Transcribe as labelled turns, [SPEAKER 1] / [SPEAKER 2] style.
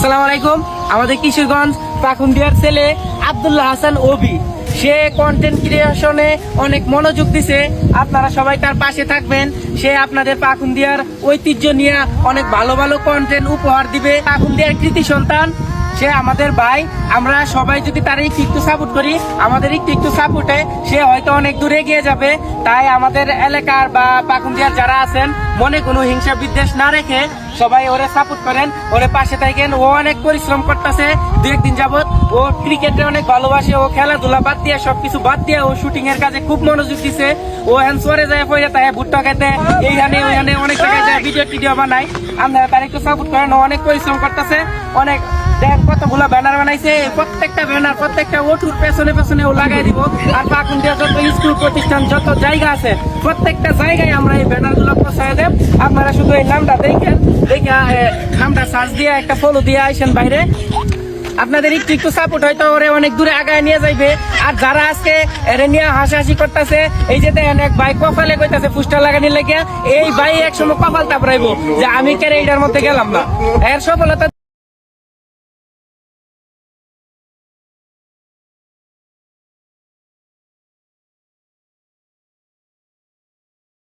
[SPEAKER 1] আসসালামু আলাইকুম। আমাদের কিশোরগঞ্জ পাকুন্দিয়ার ছেলে আব্দুল্লাহ হাসান অভি, সে কন্টেন্ট ক্রিয়েশনে অনেক মনোযোগ দিছে। আপনারা সবাই তার পাশে থাকবেন। সে আপনাদের পাকুন্দিয়ার ঐতিহ্য নিয়ে অনেক ভালো ভালো কন্টেন্ট উপহার দিবে। পাকুন্দিয়ার কৃতি সন্তান, সে আমাদের ভাই। আমরা সবাই যদি তার একটু সাপোর্ট করি, আমাদের একটু সাপোর্টে সে হয়তো অনেক দূরে এগিয়ে যাবে। তাই আমাদের এলাকার বা পাকুন্দিয়ার যারা আছেন, মনে কোনো হিংসা বিদ্বেষ না রেখে সবাই ওরে সাপোর্ট করেন, ওরে পাশে থাকেন। ও অনেক পরিশ্রম করতেছে দু একদিন যাবত। ও ক্রিকেটে অনেক ভালোবাসে। ও খেলাধুলা বাদ দিয়ে, সবকিছু বাদ দিয়ে ও শুটিং এর কাজে খুব মনোযোগ দিছে। ও হ্যান্সরে যায়, পড়ে তাই ভুট্টা খেতে এইখানে ওইখানে অনেক জায়গায় যায়, ভিডিও বানায়। আপনারা তার একটু সাপোর্ট করেন। ও অনেক পরিশ্রম করতেছে। অনেক দেখ কতগুলো ব্যানার বানাইছে। প্রত্যেকটা ব্যানার, প্রত্যেকটা ওটুর পেছনে পেছনে ও লাগাই দিব। আর পাকুন্দিয়া যত স্কুল প্রতিষ্ঠান, যত জায়গা আছে, প্রত্যেকটা জায়গায় আমরা এই ব্যানার গুলো পৌঁছায় দেব। আপনারা শুধু এই নামটা দেখেন, দেখে নামটা সার্চ দিয়ে একটা ফলো দিয়ে আইসেন বাইরে। আপনাদের একটু সাপোর্ট হয়তো ওরে অনেক দূরে আগায় নিয়ে যাইবে। আর যারা আজকে এরে নিয়ে হাসাহাসি করতেছে, এই যে দেখেন এক ভাই কপালে কইতাছে ফুস্টা লাগানি লেগে, এই ভাই একসময় কপাল তাপড়াইবো যে আমি কেন এইটার মধ্যে গেলাম না। এর সফলতা